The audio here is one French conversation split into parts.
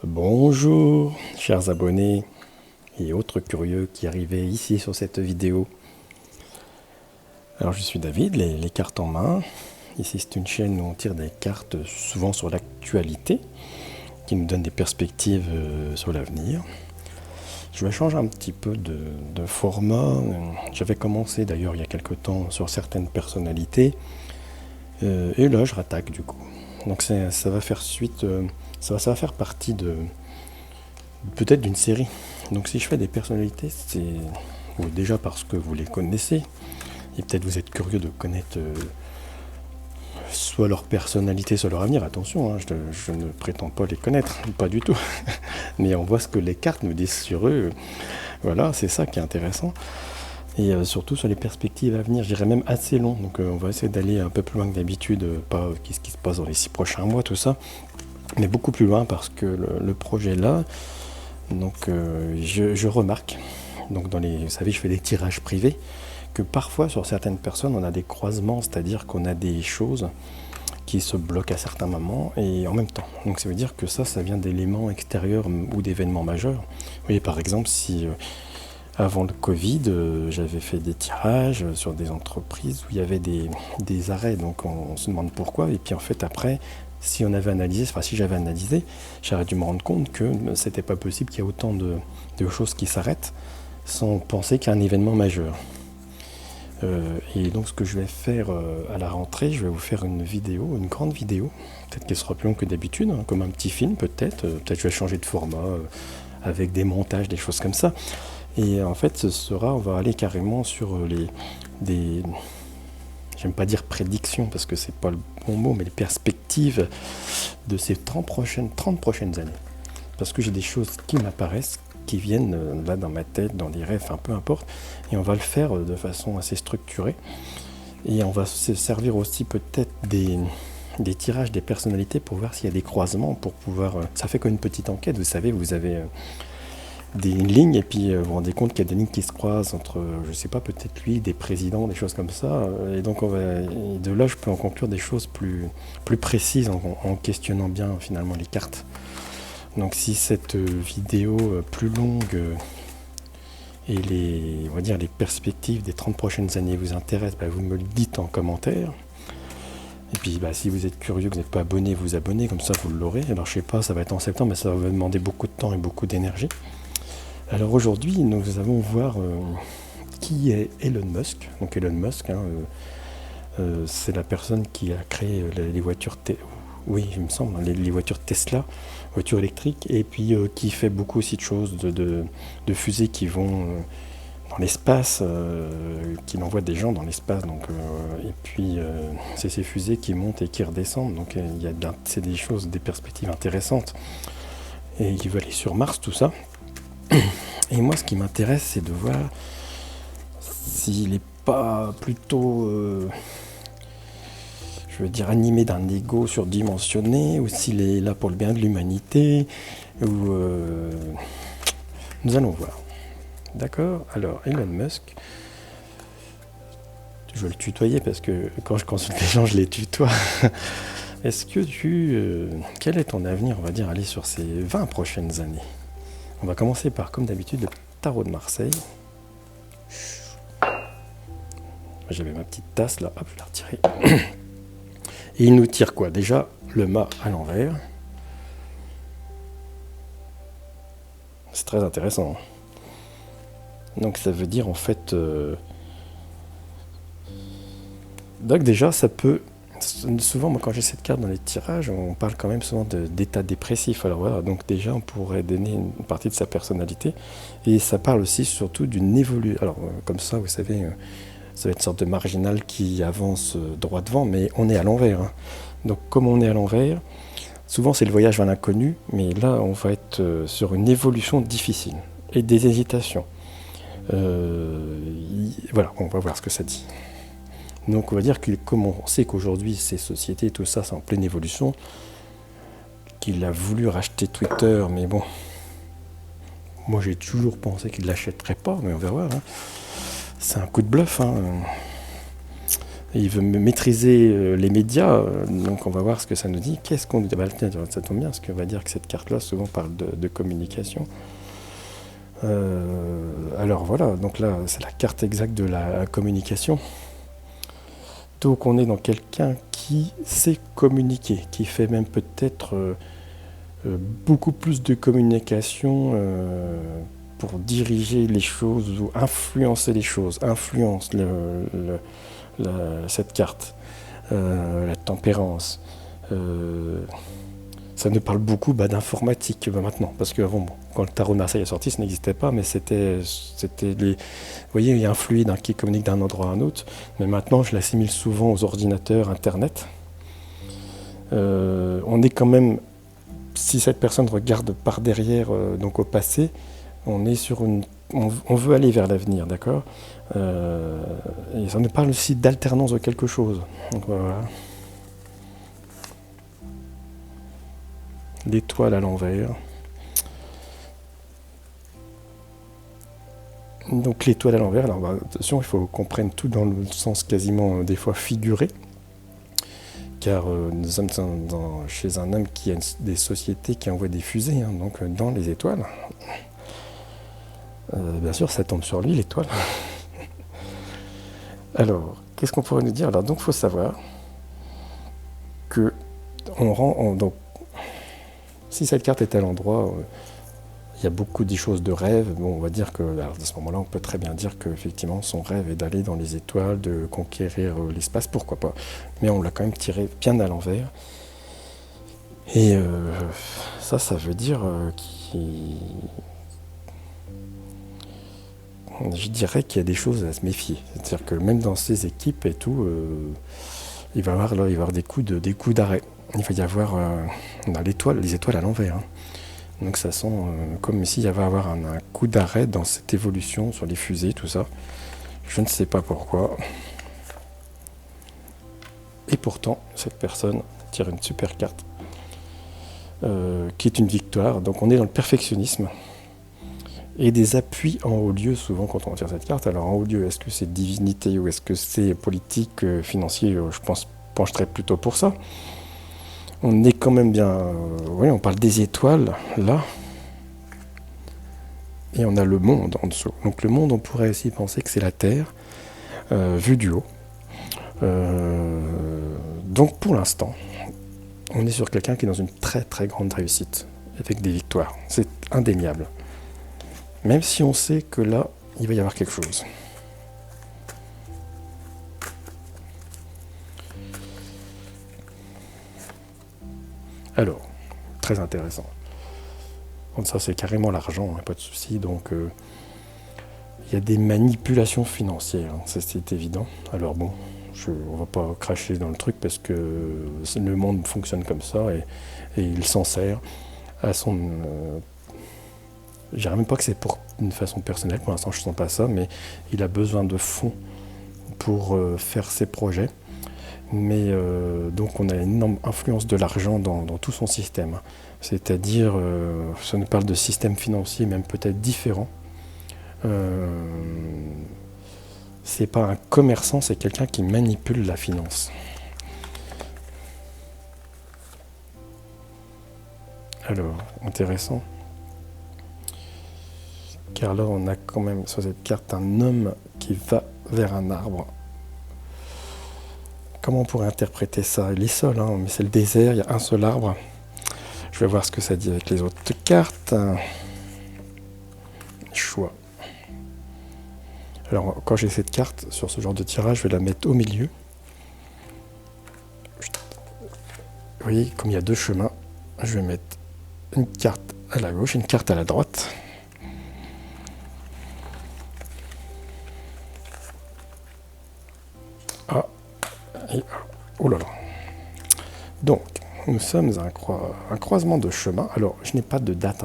Bonjour, chers abonnés et autres curieux qui arrivaient ici sur cette vidéo. Alors je suis David, les cartes en main. Ici c'est une chaîne où on tire des cartes souvent sur l'actualité, qui nous donne des perspectives sur l'avenir. Je vais changer un petit peu de format. J'avais commencé d'ailleurs il y a quelque temps sur certaines personnalités. Et là je rattaque du coup. Donc ça va faire suite, ça va faire partie de peut-être d'une série. Donc si je fais des personnalités, c'est déjà parce que vous les connaissez, et peut-être vous êtes curieux de connaître soit leur personnalité, soit leur avenir. Attention, hein, je ne prétends pas les connaître, pas du tout. Mais on voit ce que les cartes nous disent sur eux. Voilà, c'est ça qui est intéressant. Et surtout sur les perspectives à venir, je dirais même assez long. Donc on va essayer d'aller un peu plus loin que d'habitude, pas qu'est-ce qui se passe dans les 6 prochains mois, tout ça, mais beaucoup plus loin parce que le projet là, donc je remarque, donc vous savez, je fais des tirages privés, que parfois sur certaines personnes on a des croisements, c'est-à-dire qu'on a des choses qui se bloquent à certains moments et en même temps. Donc ça veut dire que ça vient d'éléments extérieurs ou d'événements majeurs. Vous voyez, par exemple, si avant le Covid, j'avais fait des tirages sur des entreprises où il y avait des arrêts, donc on se demande pourquoi, et puis en fait après, si j'avais analysé, j'aurais dû me rendre compte que c'était pas possible qu'il y ait autant de choses qui s'arrêtent sans penser qu'il y a un événement majeur. Et donc ce que je vais faire à la rentrée, je vais vous faire une vidéo, une grande vidéo, peut-être qu'elle sera plus longue que d'habitude, hein, comme un petit film peut-être, peut-être je vais changer de format, avec des montages, des choses comme ça. Et en fait, on va aller carrément sur j'aime pas dire prédiction parce que c'est pas le bon mot, mais les perspectives de ces 30 prochaines années. Parce que j'ai des choses qui m'apparaissent, qui viennent là dans ma tête, dans des rêves, peu importe, et on va le faire de façon assez structurée. Et on va se servir aussi peut-être des tirages des personnalités pour voir s'il y a des croisements, pour pouvoir... ça fait comme une petite enquête, vous savez, vous avez... des lignes, et puis vous vous rendez compte qu'il y a des lignes qui se croisent entre, je sais pas, peut-être lui, des présidents, des choses comme ça, et donc de là je peux en conclure des choses plus précises en questionnant bien finalement les cartes. Donc si cette vidéo plus longue et on va dire les perspectives des 30 prochaines années vous intéressent, vous me le dites en commentaire. Et puis si vous êtes curieux, que vous n'êtes pas abonné, vous abonnez, comme ça vous l'aurez. Alors je sais pas, ça va être en septembre, mais ça va vous demander beaucoup de temps et beaucoup d'énergie. Alors aujourd'hui, nous allons voir qui est Elon Musk. Donc Elon Musk, c'est la personne qui a créé les voitures, oui, il me semble, les voitures Tesla, voitures électriques, et puis qui fait beaucoup aussi de choses, de fusées qui vont dans l'espace, qui envoient des gens dans l'espace. Donc, et puis c'est ces fusées qui montent et qui redescendent. Donc c'est des choses, des perspectives intéressantes. Et il veut aller sur Mars, tout ça. Et moi, ce qui m'intéresse, c'est de voir s'il n'est pas plutôt, je veux dire, animé d'un ego surdimensionné, ou s'il est là pour le bien de l'humanité, ou nous allons voir. D'accord? Alors, Elon Musk, je veux le tutoyer parce que quand je consulte les gens, je les tutoie. Est-ce que quel est ton avenir, on va dire, aller sur ces 20 prochaines années? On va commencer par, comme d'habitude, le tarot de Marseille. J'avais ma petite tasse là, hop, je l'ai retirée. Et il nous tire quoi? Déjà, le mât à l'envers. C'est très intéressant. Donc ça veut dire en fait... Donc déjà, ça peut... Souvent, moi, quand j'ai cette carte dans les tirages, on parle quand même souvent d'état dépressif. Alors voilà, donc déjà, on pourrait donner une partie de sa personnalité. Et ça parle aussi surtout d'une évolution. Alors, comme ça, vous savez, ça va être une sorte de marginal qui avance droit devant, mais on est à l'envers. Hein. Donc, comme on est à l'envers, souvent, c'est le voyage vers l'inconnu, mais là, on va être sur une évolution difficile et des hésitations. Voilà, on va voir ce que ça dit. Donc on va dire que comme on sait qu'aujourd'hui ces sociétés, tout ça, c'est en pleine évolution, qu'il a voulu racheter Twitter, mais bon, moi j'ai toujours pensé qu'il ne l'achèterait pas, mais on va voir. Hein. C'est un coup de bluff. Hein. Il veut maîtriser les médias, donc on va voir ce que ça nous dit. Qu'est-ce qu'on dit? Tiens, ça tombe bien, parce qu'on va dire que cette carte-là souvent parle de communication. Alors voilà, donc là c'est la carte exacte de la communication. Donc on est dans quelqu'un qui sait communiquer, qui fait même peut-être beaucoup plus de communication pour diriger les choses ou influencer les choses, influence cette carte, la tempérance. Ça nous parle beaucoup d'informatique maintenant, parce que avant, quand le tarot de Marseille est sorti, ça n'existait pas, mais c'était les... Vous voyez, il y a un fluide qui communique d'un endroit à un autre, mais maintenant je l'assimile souvent aux ordinateurs, Internet. On est quand même, si cette personne regarde par derrière, donc au passé, on est sur une... On veut aller vers l'avenir, d'accord, et ça nous parle aussi d'alternance de quelque chose. Donc voilà. L'étoile à l'envers. Donc l'étoile à l'envers, alors attention, il faut qu'on prenne tout dans le sens quasiment des fois figuré, car nous sommes chez un homme qui a des sociétés qui envoient des fusées, donc dans les étoiles. Bien sûr, ça tombe sur lui, l'étoile. Alors, qu'est-ce qu'on pourrait nous dire? Alors, donc, il faut savoir que donc, si cette carte est à l'endroit, il y a beaucoup de choses de rêve. Bon, on va dire que, alors, à ce moment-là, on peut très bien dire qu'effectivement, son rêve est d'aller dans les étoiles, de conquérir l'espace, pourquoi pas. Mais on l'a quand même tiré bien à l'envers. Et ça veut dire je dirais qu'il y a des choses à se méfier. C'est-à-dire que même dans ces équipes et tout, il va y avoir des coups d'arrêt. Il va y avoir les étoiles à l'envers. Donc ça sent comme s'il y avait avoir un coup d'arrêt dans cette évolution sur les fusées, tout ça. Je ne sais pas pourquoi. Et pourtant, cette personne tire une super carte, qui est une victoire. Donc on est dans le perfectionnisme. Et des appuis en haut lieu, souvent quand on tire cette carte. Alors en haut lieu, est-ce que c'est divinité ou est-ce que c'est politique, financier? Je pencherais plutôt pour ça. On est quand même bien... oui, on parle des étoiles, là. Et on a le monde en dessous. Donc le monde, on pourrait aussi penser que c'est la Terre, vue du haut. Donc pour l'instant, on est sur quelqu'un qui est dans une très très grande réussite, avec des victoires. C'est indéniable. Même si on sait que là, il va y avoir quelque chose. Alors, très intéressant. Donc ça, c'est carrément l'argent, pas de souci. Donc, il y a des manipulations financières, c'est évident. Alors bon, on va pas cracher dans le truc parce que le monde fonctionne comme ça et il s'en sert à son... je dirais même pas que c'est pour une façon personnelle, pour l'instant je ne sens pas ça, mais il a besoin de fonds pour faire ses projets. Mais donc on a une énorme influence de l'argent dans tout son système. C'est-à-dire, ça nous parle de système financier même peut-être différent. C'est pas un commerçant, c'est quelqu'un qui manipule la finance. Alors, intéressant. Car là, on a quand même sur cette carte un homme qui va vers un arbre. Comment on pourrait interpréter ça? Il est seul, mais c'est le désert, il y a un seul arbre. Je vais voir ce que ça dit avec les autres cartes. Choix. Alors, quand j'ai cette carte, sur ce genre de tirage, je vais la mettre au milieu. Vous voyez, comme il y a deux chemins, je vais mettre une carte à la gauche et une carte à la droite. Ah, et oh là là. Donc, nous sommes à un croisement de chemin. Alors, je n'ai pas de date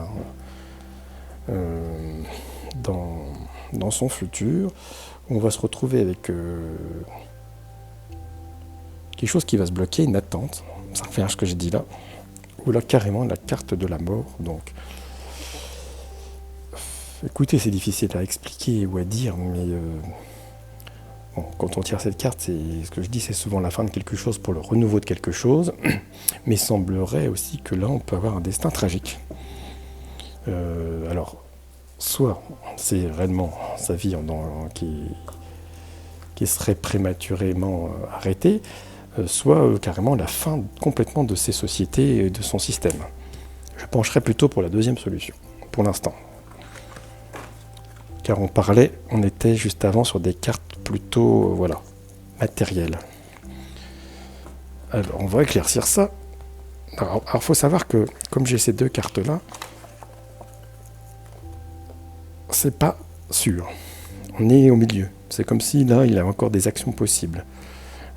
dans son futur. On va se retrouver avec quelque chose qui va se bloquer, une attente. Ça refait ce que j'ai dit là. Ou là, carrément, la carte de la mort. Donc, écoutez, c'est difficile à expliquer ou à dire, mais Bon, quand on tire cette carte, c'est ce que je dis, c'est souvent la fin de quelque chose pour le renouveau de quelque chose, mais il semblerait aussi que là, on peut avoir un destin tragique. Alors, soit c'est réellement sa vie qui serait prématurément arrêtée, soit carrément la fin complètement de ces sociétés et de son système. Je pencherais plutôt pour la deuxième solution, pour l'instant. Car on était juste avant sur des cartes plutôt, voilà, matérielles. Alors, on va éclaircir ça. Alors, faut savoir que, comme j'ai ces deux cartes-là, c'est pas sûr. On est au milieu. C'est comme si, là, il y a encore des actions possibles.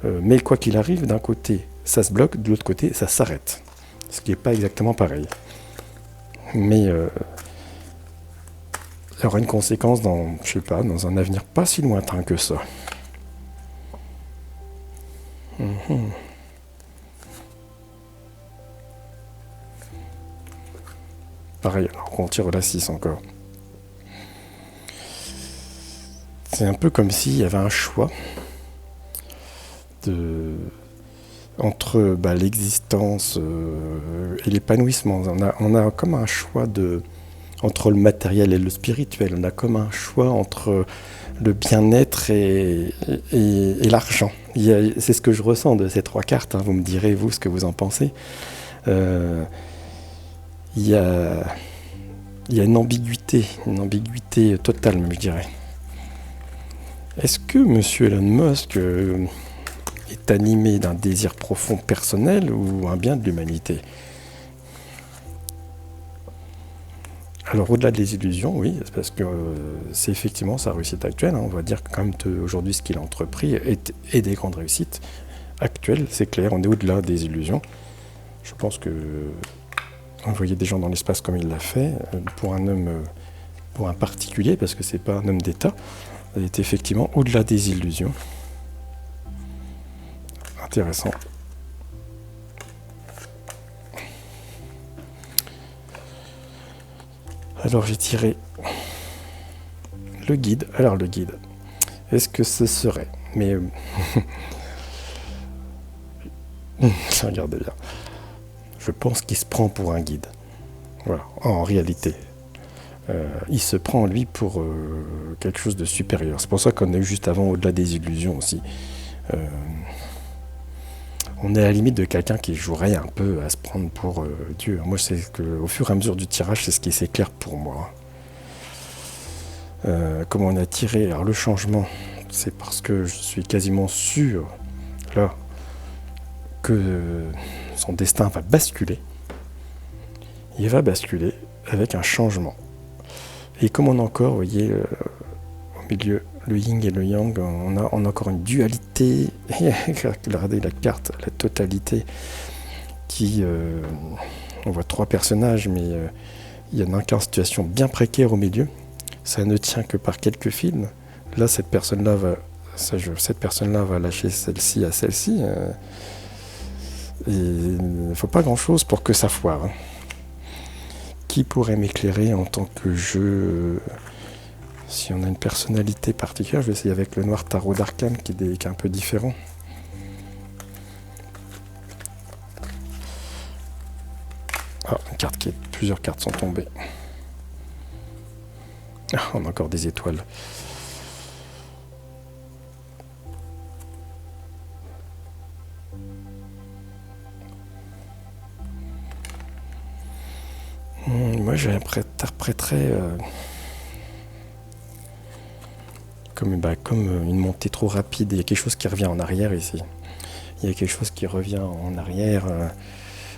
Mais quoi qu'il arrive, d'un côté, ça se bloque, de l'autre côté, ça s'arrête. Ce qui n'est pas exactement pareil. Mais il y aura une conséquence dans, je sais pas, dans un avenir pas si lointain que ça. Pareil, alors qu'on tire la 6 encore. C'est un peu comme s'il y avait un choix entre l'existence et l'épanouissement. On a comme un choix entre le matériel et le spirituel. On a comme un choix entre le bien-être et l'argent. C'est ce que je ressens de ces trois cartes. Vous me direz, vous, ce que vous en pensez. Il y a une ambiguïté totale, même, je dirais. Est-ce que M. Elon Musk est animé d'un désir profond personnel ou un bien de l'humanité? Alors, au-delà des illusions, oui, parce que c'est effectivement sa réussite actuelle. On va dire que quand même aujourd'hui, ce qu'il a entrepris est des grandes réussites actuelles, c'est clair. On est au-delà des illusions. Je pense que envoyer des gens dans l'espace comme il l'a fait, pour un particulier, parce que c'est pas un homme d'État, est effectivement au-delà des illusions. Intéressant. Alors j'ai tiré le guide. Alors le guide, est-ce que ce serait... Mais... regardez bien. Je pense qu'il se prend pour un guide. Voilà, en réalité. Il se prend, lui, pour quelque chose de supérieur. C'est pour ça qu'on a eu juste avant au-delà des illusions aussi. On est à la limite de quelqu'un qui jouerait un peu à se prendre pour Dieu. Moi, c'est que, au fur et à mesure du tirage, c'est ce qui s'éclaire pour moi. Comme on a tiré, alors le changement, c'est parce que je suis quasiment sûr, là, que son destin va basculer. Il va basculer avec un changement. Et comme on a encore, vous voyez, au milieu, le yin et le yang, on a encore une dualité. Regardez la carte, la totalité, qui... on voit trois personnages, mais il y en a qu'un en situation bien précaire au milieu. Ça ne tient que par quelques fils. Là, cette personne-là va lâcher celle-ci à celle-ci. Et il ne faut pas grand-chose pour que ça foire. Qui pourrait m'éclairer en tant que jeu si on a une personnalité particulière? Je vais essayer avec le noir tarot d'arcane qui est un peu différent. Ah, une carte plusieurs cartes sont tombées. Ah, on a encore des étoiles. Moi, j'interpréterais comme une montée trop rapide. Il y a quelque chose qui revient en arrière ici. Il y a quelque chose qui revient en arrière.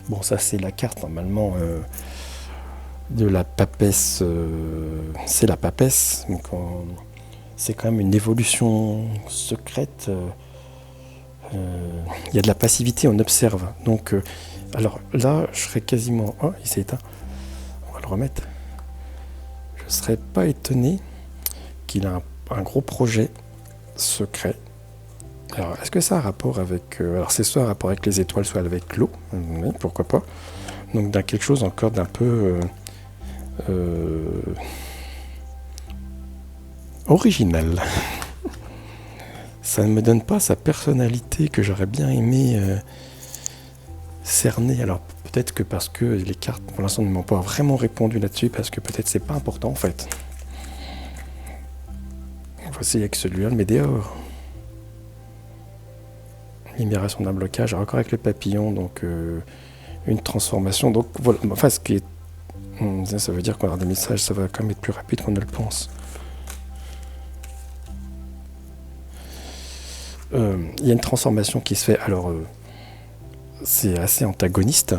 Bon, ça, c'est la carte, normalement, de la papesse. C'est la papesse. Donc, c'est quand même une évolution secrète. Il y a de la passivité, on observe. Donc, alors là, je serais quasiment... Oh, il s'est éteint. On va le remettre. Je ne serais pas étonné qu'il a un gros projet secret. Alors, est-ce que ça a un rapport avec... alors, c'est soit un rapport avec les étoiles, soit avec l'eau. Oui, pourquoi pas. Donc, dans quelque chose encore d'un peu... original. ça ne me donne pas sa personnalité que j'aurais bien aimé cerner. Alors peut-être que parce que les cartes pour l'instant ne m'ont pas vraiment répondu là-dessus, parce que peut-être c'est pas important en fait. Voici avec celui-là le Météore. Libération d'un blocage, alors encore avec le papillon, donc une transformation. Donc voilà, enfin ce qui est. Ça veut dire qu'on a des messages, ça va quand même être plus rapide qu'on ne le pense. Il y a une transformation qui se fait, alors c'est assez antagoniste.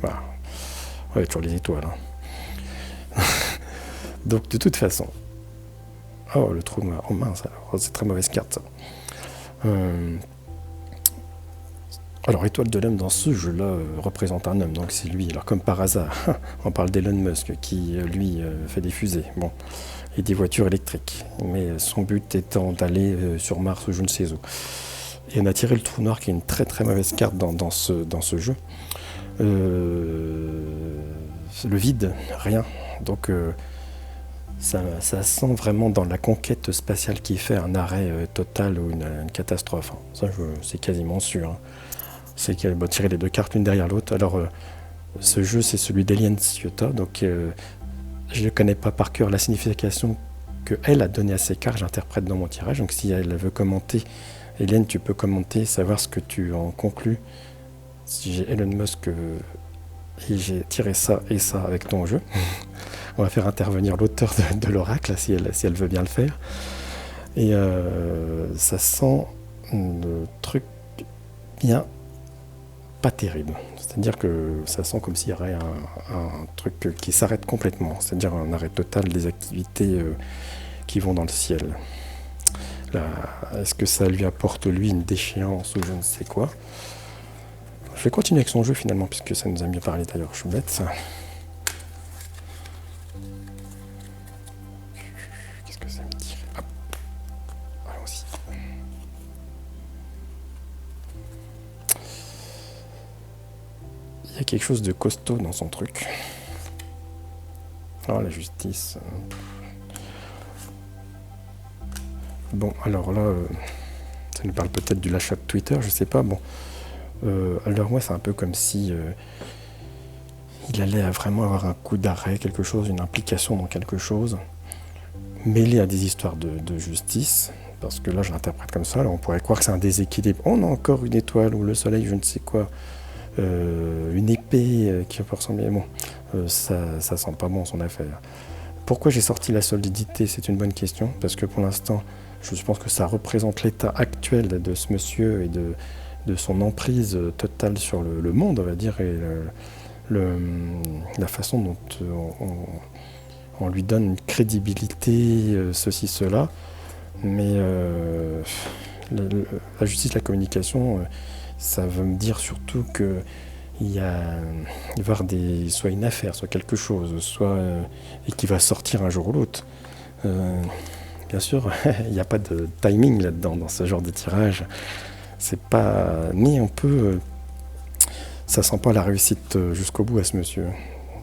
Voilà. Ouais, toujours les étoiles. Hein. Donc de toute façon. Oh, le trou noir. Oh mince, alors, c'est très mauvaise carte ça. Alors, Étoile de l'homme dans ce jeu-là représente un homme, donc c'est lui. Alors, comme par hasard, on parle d'Elon Musk qui, lui, fait des fusées et des voitures électriques. Mais son but étant d'aller sur Mars ou je ne sais où. Et on a tiré le trou noir qui est une très très mauvaise carte dans ce jeu. Le vide, rien. Donc, ça sent vraiment dans la conquête spatiale qui fait un arrêt total ou une catastrophe. Ça, c'est quasiment sûr. Hein. C'est qu'elle va tirer les deux cartes l'une derrière l'autre. Alors, ce jeu, c'est celui d'Eliane Ciota. Donc, je ne connais pas par cœur la signification qu'elle a donnée à ces cartes. J'interprète dans mon tirage. Donc, si elle veut commenter, Eliane, tu peux commenter, savoir ce que tu en conclus. Si j'ai Elon Musk et j'ai tiré ça et ça avec ton jeu, on va faire intervenir l'auteur de l'oracle, si elle veut bien le faire. Et ça sent le truc bien pas terrible. C'est-à-dire que ça sent comme s'il y aurait un truc qui s'arrête complètement. C'est-à-dire un arrêt total des activités qui vont dans le ciel. Là, est-ce que ça lui apporte, lui, une déchéance ou je ne sais quoi? Je vais continuer avec son jeu finalement, puisque ça nous a mieux parlé d'ailleurs. Je suis bête, ça. Qu'est-ce que ça me dit? Hop. Allons-y. Il y a quelque chose de costaud dans son truc. Oh, la justice. Bon, alors là, ça nous parle peut-être du lâche de Twitter, je sais pas. Bon, alors moi, c'est un peu comme si il allait vraiment avoir un coup d'arrêt, quelque chose, une implication dans quelque chose, mêlé à des histoires de justice. Parce que là, je l'interprète comme ça. Alors, on pourrait croire que c'est un déséquilibre. On a encore une étoile ou le soleil, je ne sais quoi. Une épée qui peut ressembler. Bon, ça sent pas bon son affaire. Pourquoi j'ai sorti la solidité? C'est une bonne question. Parce que pour l'instant, je pense que ça représente l'état actuel de ce monsieur et de son emprise totale sur le monde, on va dire, et la façon dont on lui donne une crédibilité, ceci, cela. Mais la justice, la communication, ça veut me dire surtout que il va y avoir soit une affaire, soit quelque chose, soit et qui va sortir un jour ou l'autre. Bien sûr, il n'y a pas de timing là-dedans, dans ce genre de tirage. C'est pas... Mais on peut... ça sent pas la réussite jusqu'au bout à ce monsieur.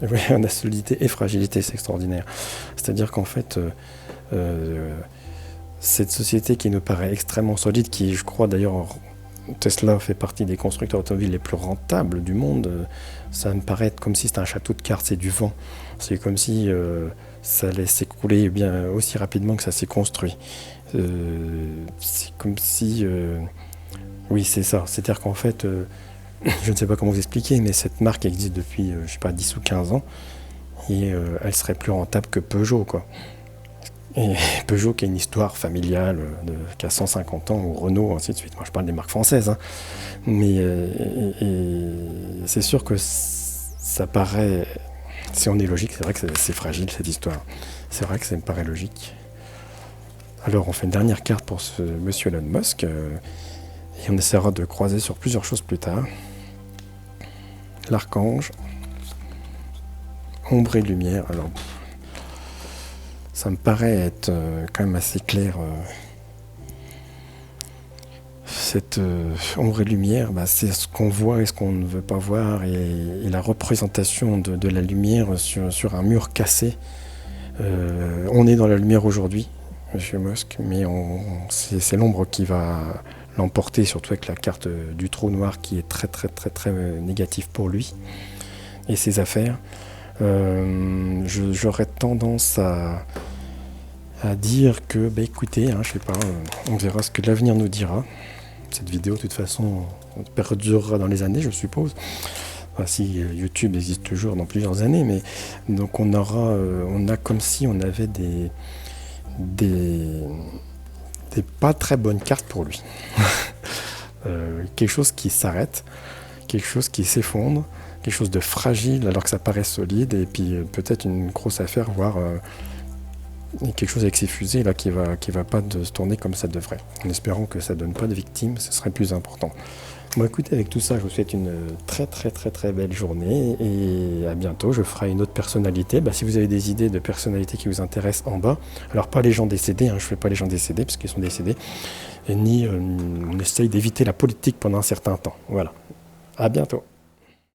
Oui, on a solidité et fragilité, c'est extraordinaire. C'est-à-dire qu'en fait, cette société qui nous paraît extrêmement solide, qui, je crois d'ailleurs, Tesla fait partie des constructeurs automobiles les plus rentables du monde, ça me paraît comme si c'était un château de cartes, c'est du vent. C'est comme si ça allait s'écrouler bien aussi rapidement que ça s'est construit. C'est comme si... oui, c'est ça. C'est-à-dire qu'en fait, je ne sais pas comment vous expliquer, mais cette marque existe depuis, je sais pas, 10 ou 15 ans, et elle serait plus rentable que Peugeot, quoi. Et Peugeot qui a une histoire familiale qui a 150 ans, ou Renault, ainsi de suite. Moi, je parle des marques françaises, hein. Mais c'est sûr que ça paraît... Si on est logique, c'est vrai que c'est fragile, cette histoire. C'est vrai que ça me paraît logique. Alors, on fait une dernière carte pour ce monsieur Elon Musk, et on essaiera de croiser sur plusieurs choses plus tard. L'archange, ombre et lumière. Alors, ça me paraît être quand même assez clair. cette ombre et lumière, c'est ce qu'on voit et ce qu'on ne veut pas voir, et la représentation de la lumière sur un mur cassé. On est dans la lumière aujourd'hui, Monsieur Musk, mais c'est l'ombre qui va l'emporter, surtout avec la carte du trou noir qui est très très très très négatif pour lui et ses affaires. J'aurais tendance à dire que, écoutez, je sais pas, on verra ce que l'avenir nous dira. Cette vidéo, de toute façon, perdurera dans les années, je suppose. Enfin, si YouTube existe toujours dans plusieurs années, mais donc on a comme si on avait des pas très bonnes cartes pour lui. Quelque chose qui s'arrête, quelque chose qui s'effondre, quelque chose de fragile alors que ça paraît solide, et puis peut-être une grosse affaire, voire quelque chose avec ses fusées là qui va pas se tourner comme ça devrait. En espérant que ça donne pas de victimes, ce serait plus important. Bon, écoutez, avec tout ça, je vous souhaite une très très très très belle journée et à bientôt. Je ferai une autre personnalité. Si vous avez des idées de personnalités qui vous intéressent, en bas. Alors pas les gens décédés, je fais pas les gens décédés parce qu'ils sont décédés, ni on essaye d'éviter la politique pendant un certain temps. Voilà. À bientôt.